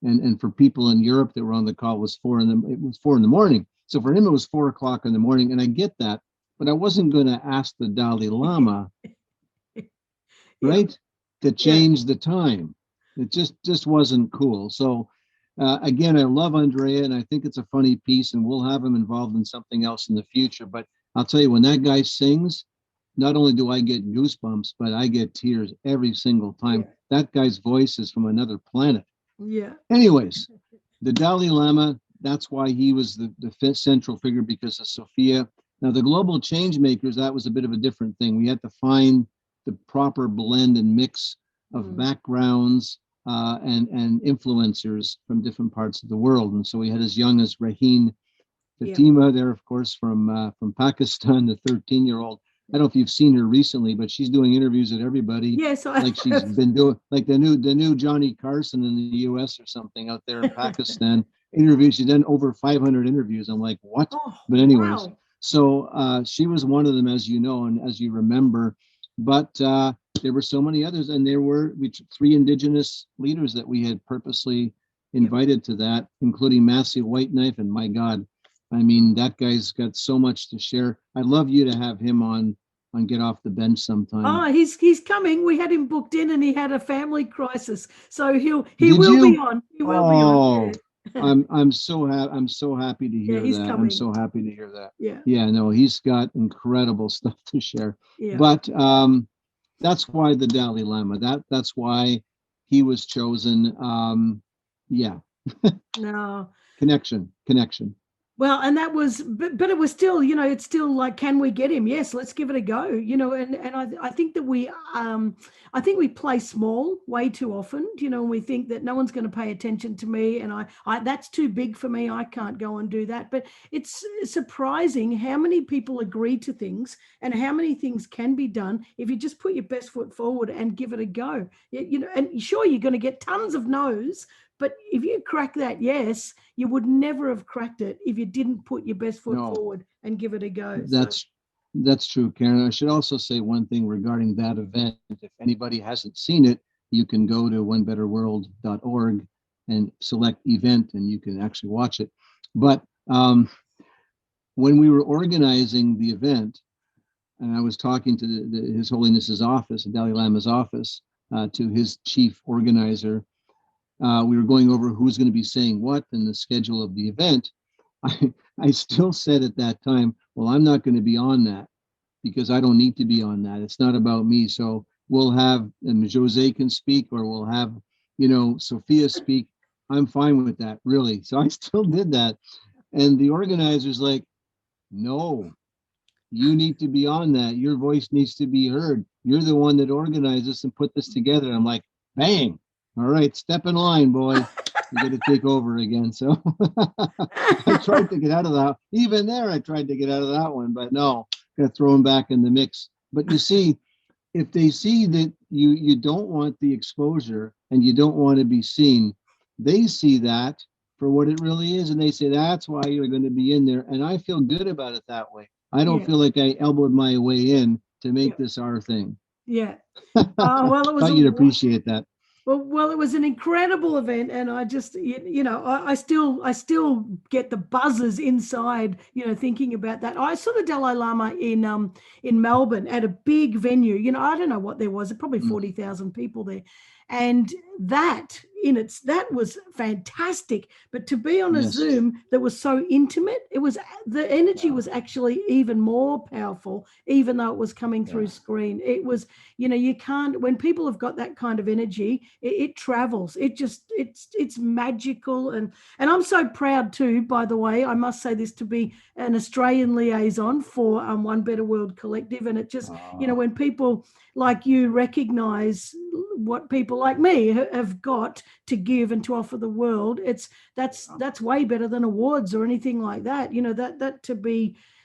And for people in Europe that were on the call, it was 4 in the morning. So for him, it was 4 o'clock in the morning. And I get that, but I wasn't going to ask the Dalai Lama, right, to change the time. It just wasn't cool. So again, I love Andrea, and I think it's a funny piece, and we'll have him involved in something else in the future. But I'll tell you, when that guy sings, not only do I get goosebumps, but I get tears every single time. That guy's voice is from another planet. Yeah. Anyways, the Dalai Lama, that's why he was the central figure, because of Sophia. Now, the global change makers, that was a bit of a different thing. We had to find the proper blend and mix of backgrounds and influencers from different parts of the world. And so we had as young as Raheen Fatima there, of course, from Pakistan, the 13-year-old. I don't know if you've seen her recently, but she's doing interviews with everybody. Yes, like she's been doing, like the new Johnny Carson in the U.S. or something out there in Pakistan. Interviews. She's done over 500 interviews. I'm like, what? But anyways, so she was one of them, as you know, and as you remember. But there were so many others, and there were 3 Indigenous leaders that we had purposely invited to that, including Massey Whiteknife. And my God, I mean, that guy's got so much to share. I'd love you to have him on Get Off the Bench sometime. Oh, he's coming. We had him booked in, and he had a family crisis, so he will be on. He will be on. Yeah. I'm so happy to hear that. Coming. I'm so happy to hear that. Yeah. No, he's got incredible stuff to share. Yeah. But that's why the Dalai Lama. That's why he was chosen. No. Connection. Well, and that was, but it was still, it's still like, can we get him? Yes, let's give it a go. And I think that I think we play small way too often, and we think that no one's going to pay attention to me, and I that's too big for me. I can't go and do that. But it's surprising how many people agree to things and how many things can be done if you just put your best foot forward and give it a go. And sure, you're going to get tons of no's. But if you crack that yes, you would never have cracked it if you didn't put your best foot forward and give it a go. That's true, Karen. I should also say one thing regarding that event. If anybody hasn't seen it, you can go to onebetterworld.org and select event, and you can actually watch it. But when we were organizing the event, and I was talking to His Holiness's office, the Dalai Lama's office, to his chief organizer, we were going over who's going to be saying what and the schedule of the event. I still said at that time, well, I'm not going to be on that because I don't need to be on that. It's not about me. So we'll have Jose can speak, or we'll have, Sophia speak. I'm fine with that, really. So I still did that. And the organizer's like, no, you need to be on that. Your voice needs to be heard. You're the one that organized this and put this together. I'm like, bang. All right, step in line, boy. You got to take over again. So I tried to get out of that. Even there, I tried to get out of that one, but no, got to throw them back in the mix. But you see, if they see that you don't want the exposure and you don't want to be seen, they see that for what it really is, and they say that's why you're going to be in there. And I feel good about it that way. I don't feel like I elbowed my way in to make this our thing. Yeah. Well, it was. Thought you'd appreciate that. Well, it was an incredible event, and I just, I still get the buzzes inside, thinking about that. I saw the Dalai Lama in Melbourne at a big venue. I don't know what there was, probably 40,000 people there, and that was fantastic. But to be on a Zoom that was so intimate, the energy was actually even more powerful, even though it was coming through screen. It was, you can't, when people have got that kind of energy, it travels. It's magical. And I'm so proud too, by the way, I must say this, to be an Australian liaison for One Better World Collective. And it just, when people like you recognize what people like me have got to give and to offer the world, that's way better than awards or anything like that. That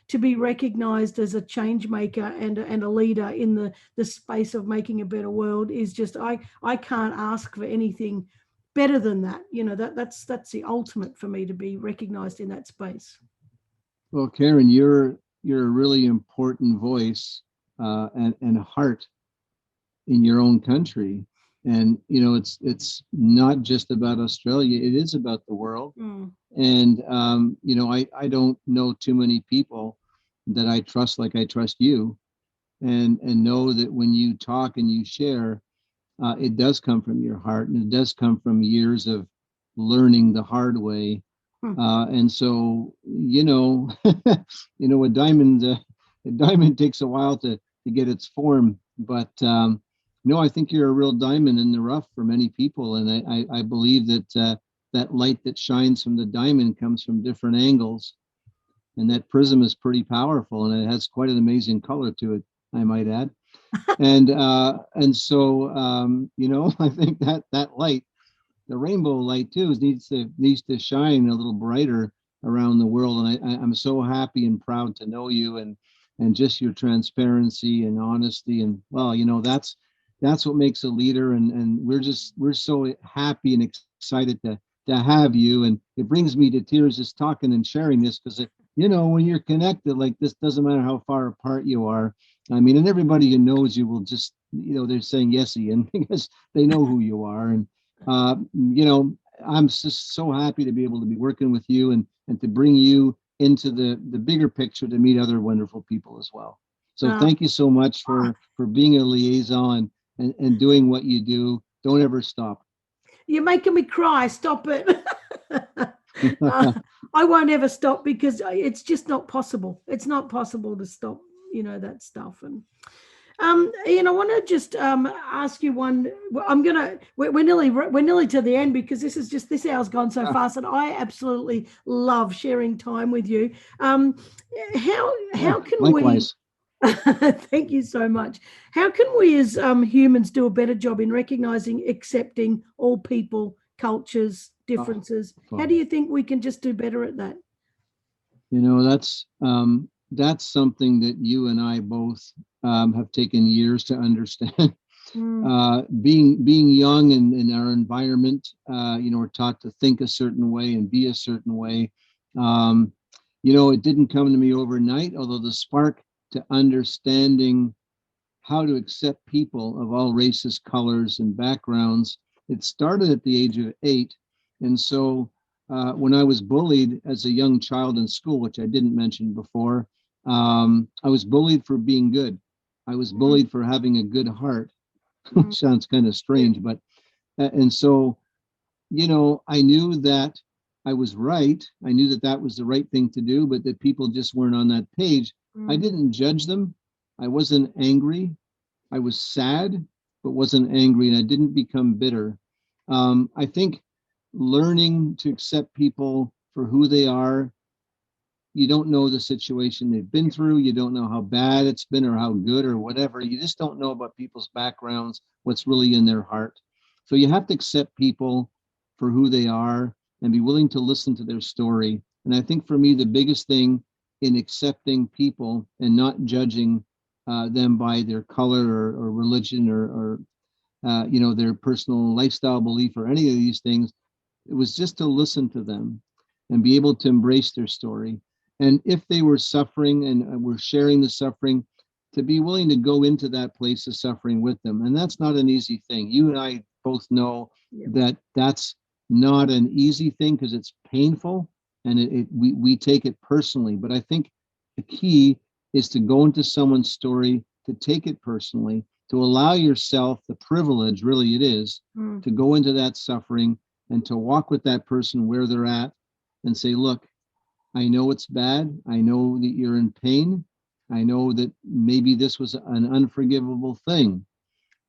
to be recognized as a change maker and a leader in the space of making a better world is just, I can't ask for anything better than that. You know, that's the ultimate for me, to be recognized in that space. Well, Karen, you're a really important voice and heart in your own country. And it's not just about Australia, it is about the world. And I don't know too many people that I trust like I trust you, and know that when you talk and you share, it does come from your heart, and it does come from years of learning the hard way. And so, a diamond takes a while to get its form, but no, I think you're a real diamond in the rough for many people, and I believe that that light that shines from the diamond comes from different angles, and that prism is pretty powerful, and it has quite an amazing color to it, I might add. And so I think that light, the rainbow light too, needs to shine a little brighter around the world. And I'm so happy and proud to know you, and just your transparency and honesty, and well, that's what makes a leader, and we're so happy and excited to have you. And it brings me to tears just talking and sharing this, because when you're connected like this, doesn't matter how far apart you are. I mean, and everybody who knows you will just, they're saying yes, Ian, because they know who you are. And I'm just so happy to be able to be working with you, and to bring you into the bigger picture, to meet other wonderful people as well. So thank you so much for being a liaison and doing what you do. Don't ever stop. You're making me cry. Stop it. I won't ever stop, because it's just not possible. It's not possible to stop, that stuff. And Ian, I want to just ask you one. We're nearly to the end, because this hour's gone so fast, and I absolutely love sharing time with you. How can likewise. Thank you so much. How can we as humans do a better job in recognizing, accepting all people, cultures, differences? How do you think we can just do better at that? That's something that you and I both have taken years to understand. Being young in our environment, we're taught to think a certain way and be a certain way. It didn't come to me overnight, although the spark to understanding how to accept people of all races, colors, and backgrounds, it started at the age of 8. And so when I was bullied as a young child in school, which I didn't mention before, I was bullied for being good. I was bullied for having a good heart, which sounds kind of strange, but, and so, I knew that I was right. I knew that that was the right thing to do, but that people just weren't on that page. I didn't judge them. I wasn't angry. I was sad, but wasn't angry, and I didn't become bitter. I think learning to accept people for who they are. You don't know the situation they've been through. You don't know how bad it's been or how good or whatever. You just don't know about people's backgrounds, what's really in their heart. So you have to accept people for who they are and be willing to listen to their story. And I think for me, the biggest thing in accepting people and not judging them by their color or religion or their personal lifestyle belief or any of these things, it was just to listen to them and be able to embrace their story. And if they were suffering and were sharing the suffering, to be willing to go into that place of suffering with them. And that's not an easy thing. You and I both know that that's not an easy thing, because it's painful, and we take it personally. But I think the key is to go into someone's story, to take it personally, to allow yourself the privilege, really it is, to go into that suffering and to walk with that person where they're at and say, look, I know it's bad. I know that you're in pain. I know that maybe this was an unforgivable thing,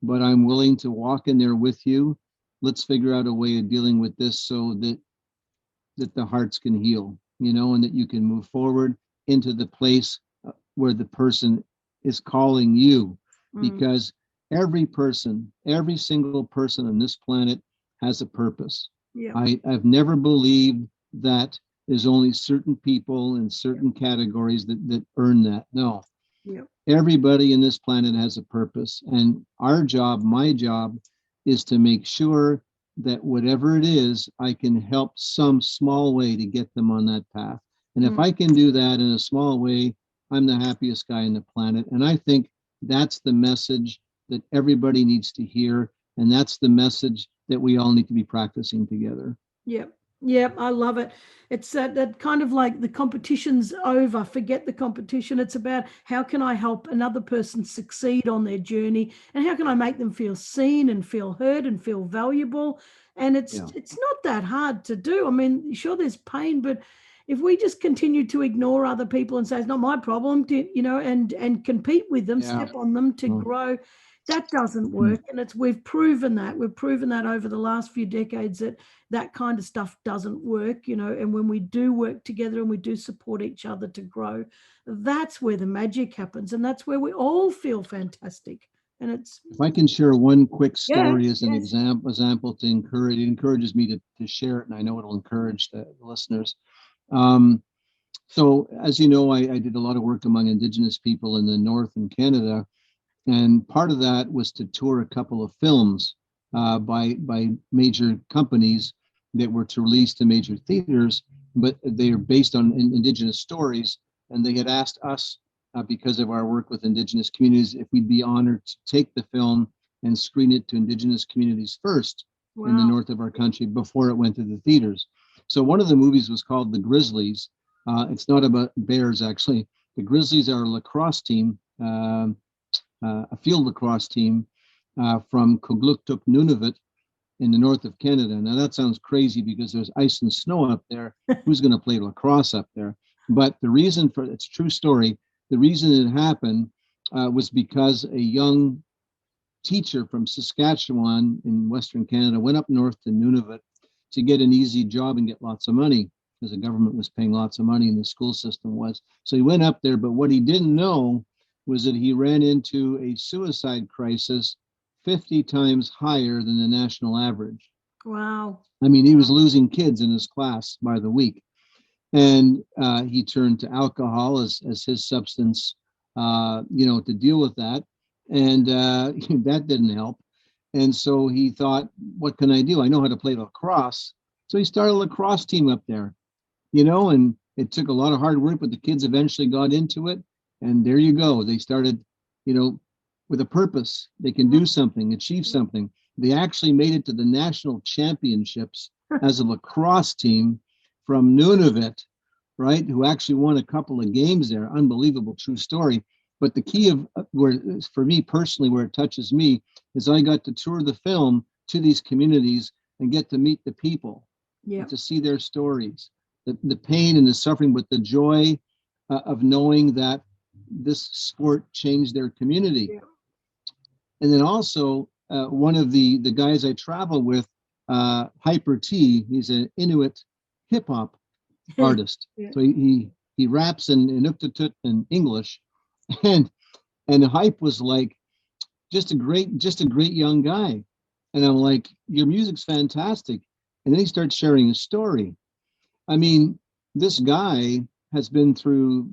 but I'm willing to walk in there with you. Let's figure out a way of dealing with this so that the hearts can heal, and that you can move forward into the place where the person is calling you. Because every single person on this planet has a purpose. I've never believed that there's only certain people in certain categories that earn that. No. Everybody in this planet has a purpose. And our job, my job, is to make sure that whatever it is, I can help some small way to get them on that path. And if I can do that in a small way, I'm the happiest guy on the planet. And I think that's the message that everybody needs to hear. And that's the message that we all need to be practicing together. Yep. Yep, I love it. It's that kind of like the competition's over. Forget the competition. It's about how can I help another person succeed on their journey, and how can I make them feel seen and feel heard and feel valuable. And it's not that hard to do. I mean, sure, there's pain, but if we just continue to ignore other people and say it's not my problem, and compete with them, step on them to grow, that doesn't work. And we've proven that over the last few decades that kind of stuff doesn't work, and when we do work together and we do support each other to grow, that's where the magic happens, and that's where we all feel fantastic. And if I can share one quick story as an example to encourage, it encourages me to share it, and I know it'll encourage the listeners. So as you know, I did a lot of work among Indigenous people in the North in Canada. And part of that was to tour a couple of films by major companies that were to release to major theaters, but they are based on Indigenous stories. And they had asked us, because of our work with Indigenous communities, if we'd be honored to take the film and screen it to Indigenous communities first in the north of our country before it went to the theaters. So one of the movies was called The Grizzlies. It's not about bears, actually. The Grizzlies are a lacrosse team, a field lacrosse team from Kugluktuk, Nunavut in the north of Canada. Now that sounds crazy because there's ice and snow up there. Who's going to play lacrosse up there? But the reason for it's a true story. The reason it happened was because a young teacher from Saskatchewan in Western Canada went up north to Nunavut to get an easy job and get lots of money, because the government was paying lots of money and the school system was. So he went up there, but what he didn't know was that he ran into a suicide crisis 50 times higher than the national average. Wow. I mean, he was losing kids in his class by the week. And he turned to alcohol as his substance, to deal with that. And that didn't help. And so he thought, what can I do? I know how to play lacrosse. So he started a lacrosse team up there, and it took a lot of hard work, but the kids eventually got into it. And there you go. They started, with a purpose. They can do something, achieve something. They actually made it to the national championships as a lacrosse team from Nunavut, right? Who actually won a couple of games there. Unbelievable, true story. But the key of where, for me personally, where it touches me is I got to tour the film to these communities and get to meet the people, to see their stories, the pain and the suffering, but the joy of knowing that this sport changed their community. Yeah. And then also one of the guys I travel with, Hyper T, he's an Inuit hip hop artist. So he raps in Inuktitut and English, and Hype was like just a great young guy. And I'm like, your music's fantastic. And then he starts sharing his story. I mean, this guy has been through,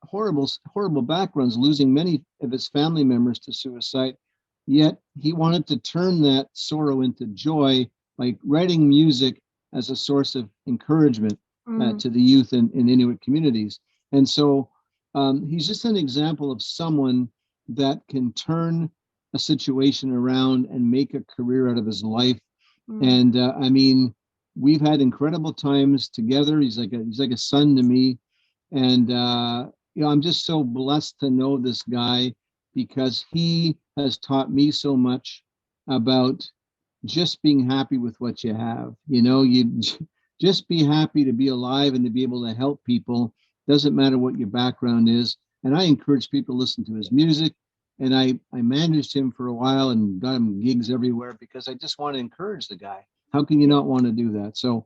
horrible backgrounds, losing many of his family members to suicide. Yet he wanted to turn that sorrow into joy by writing music as a source of encouragement to the youth in Inuit communities. And so he's just an example of someone that can turn a situation around and make a career out of his life. And I mean, we've had incredible times together. He's like a son to me. And, I'm just so blessed to know this guy, because he has taught me so much about just being happy with what you have. You just be happy to be alive and to be able to help people. Doesn't matter what your background is. And I encourage people to listen to his music. And I managed him for a while and got him gigs everywhere, because I just want to encourage the guy. How can you not want to do that? So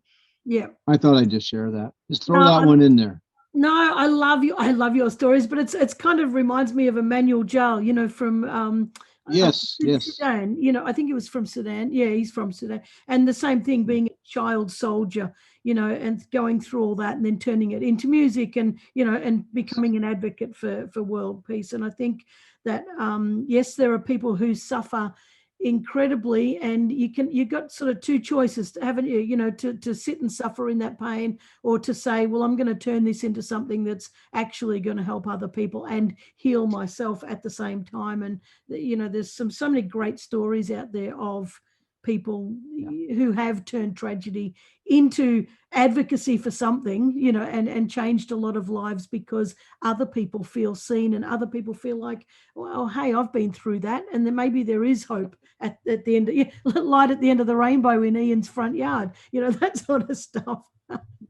I thought I'd just share that. Just throw that one in there. No, I love you. I love your stories, but it's kind of reminds me of Emmanuel Jal, from Sudan. I think he was from Sudan. Yeah, he's from Sudan. And the same thing, being a child soldier, and going through all that and then turning it into music and, and becoming an advocate for world peace. And I think that, yes, there are people who suffer incredibly, and you've got sort of two choices, haven't you? You know, to sit and suffer in that pain, or to say, well, I'm going to turn this into something that's actually going to help other people and heal myself at the same time. And you know, there's so many great stories out there of people who have turned tragedy into advocacy for something, you know, and changed a lot of lives because other people feel seen and other people feel like, well, hey, I've been through that, and then maybe there is hope at the end of, light at the end of the rainbow in Ian's front yard, you know, that sort of stuff.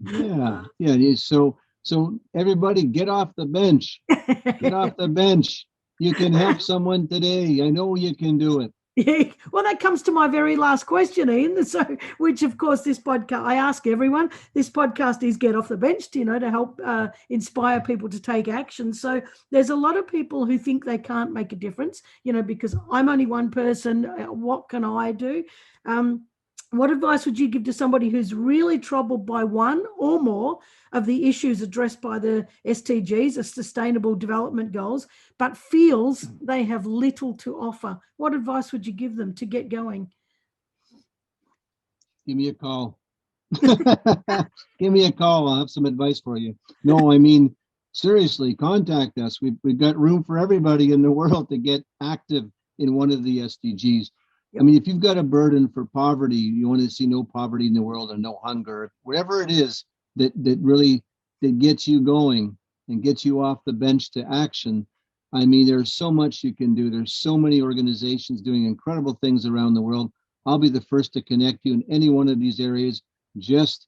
Yeah. So everybody get off the bench. Get off the bench. You can help someone today. I know you can do it. Yeah. Well, that comes to my very last question, Ian. So, which of course, this podcast, I ask everyone, this podcast is Get Off the Bench, you know, to help inspire people to take action. So there's a lot of people who think they can't make a difference, you know, because I'm only one person. What can I do? What advice would you give to somebody who's really troubled by one or more of the issues addressed by the SDGs, the Sustainable Development Goals, but feels they have little to offer? What advice would you give them to get going? Give me a call. Give me a call. I'll have some advice for you. No, I mean, seriously, contact us. We've got room for everybody in the world to get active in one of the SDGs. Yep. I mean, if you've got a burden for poverty, you want to see no poverty in the world and no hunger, whatever it is that really gets you going and gets you off the bench to action. I mean, there's so much you can do. There's so many organizations doing incredible things around the world. I'll be the first to connect you in any one of these areas. Just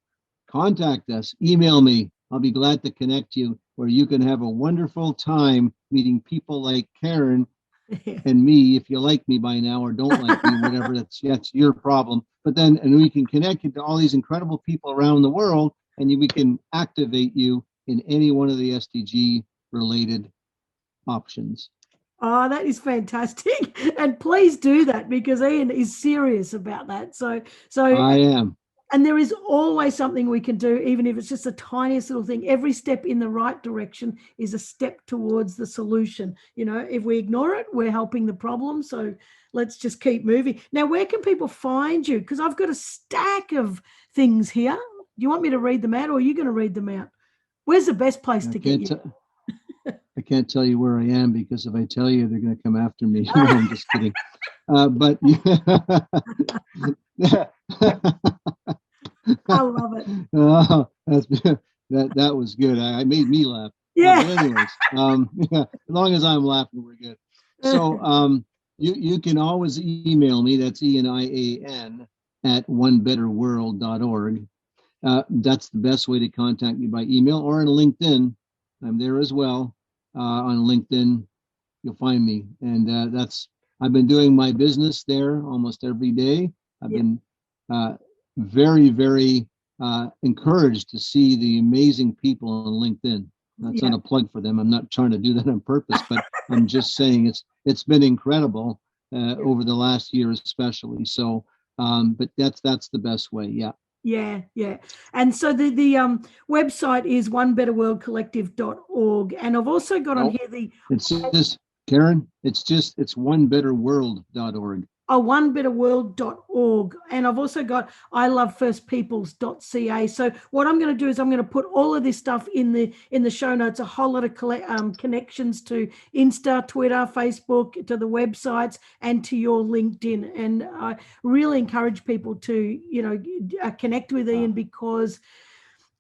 contact us, email me. I'll be glad to connect you where you can have a wonderful time meeting people like Karen and me. If you like me by now or don't like me, whatever, that's your problem. But then, and we can connect you to all these incredible people around the world, and we can activate you in any one of the SDG related options. Oh, that is fantastic. And please do that, because Ian is serious about that. So I am. And there is always something we can do, even if it's just the tiniest little thing. Every step in the right direction is a step towards the solution. You know, if we ignore it, we're helping the problem. So let's just keep moving. Now, where can people find you? Because I've got a stack of things here. Do you want me to read them out, or are you going to read them out? Where's the best place to get you? I can't tell you where I am, because if I tell you, they're going to come after me. No, I'm just kidding. But I love it. Oh, that was good. I made me laugh. Yeah. But anyways, as long as I'm laughing, we're good. So you can always email me. That's ENIAN at onebetterworld.org. That's the best way to contact me by email, or on LinkedIn. I'm there as well. On LinkedIn, you'll find me. And I've been doing my business there almost every day. I've been very, very encouraged to see the amazing people on LinkedIn. That's not a plug for them. I'm not trying to do that on purpose, but I'm just saying it's been incredible over the last year, especially. So, but that's the best way. Yeah. Yeah. And so the website is onebetterworldcollective.org. And I've also got on here it's just, Karen, it's onebetterworld.org. onebetterworld.org. And I've also got ilovefirstpeoples.ca. So what I'm going to do is I'm going to put all of this stuff in the show notes, a whole lot of connections to Insta, Twitter, Facebook, to the websites, and to your LinkedIn. And I really encourage people to, you know, connect with Ian, because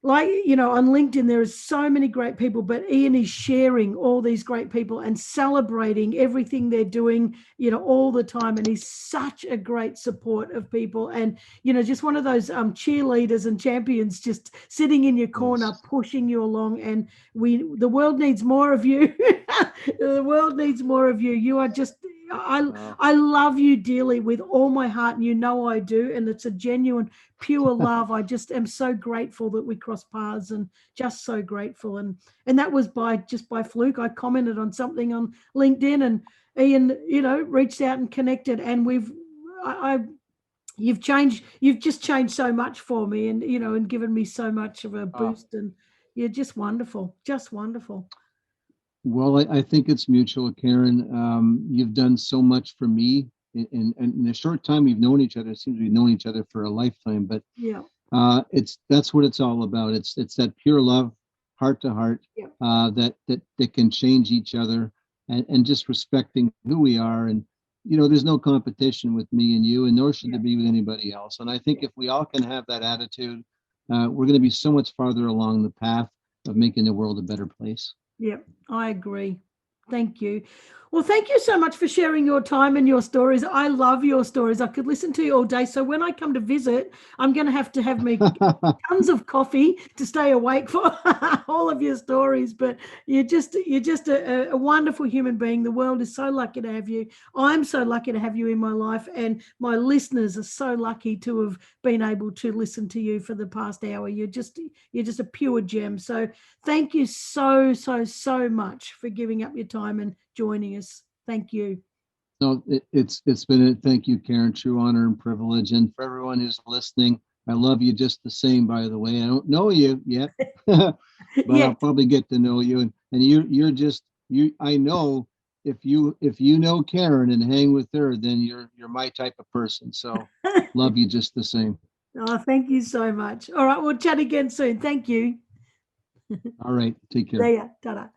like, you know, on LinkedIn, there are so many great people, but Ian is sharing all these great people and celebrating everything they're doing, you know, all the time. And he's such a great support of people, and, you know, just one of those cheerleaders and champions, just sitting in your corner, pushing you along. And the world needs more of you. The world needs more of you. You are just, I love you dearly with all my heart, and you know I do. And it's a genuine, pure love. I just am so grateful that we crossed paths, and just so grateful. And that was by fluke. I commented on something on LinkedIn, and Ian, you know, reached out and connected, and you've just changed so much for me, and, you know, and given me so much of a boost, and you're just wonderful, just wonderful. Well, I think it's mutual, Karen. You've done so much for me in the short time we've known each other, it seems we've known each other for a lifetime. But Yeah. that's what it's all about. It's that pure love, heart to heart, Yeah. that can change each other, and just respecting who we are. And there's no competition with me and you, and nor should there be with anybody else. And I think if we all can have that attitude, we're going to be so much farther along the path of making the world a better place. Yeah, I agree. Thank you. Well, thank you so much for sharing your time and your stories. I love your stories. I could listen to you all day. So when I come to visit, I'm going to have me tons of coffee to stay awake for all of your stories. But you're just a wonderful human being. The world is so lucky to have you. I'm so lucky to have you in my life, and my listeners are so lucky to have been able to listen to you for the past hour. You're just a pure gem. So thank you so much for giving up your time and joining us. Thank you. No, it's been a thank you, Karen. True honor and privilege. And for everyone who's listening, I love you just the same. By the way, I don't know you yet, but I'll probably get to know you. And you're just you. I know if you know Karen and hang with her, then you're my type of person. So love you just the same. Oh, thank you so much. All right, we'll chat again soon. Thank you. All right, take care. See ya. Ta-da.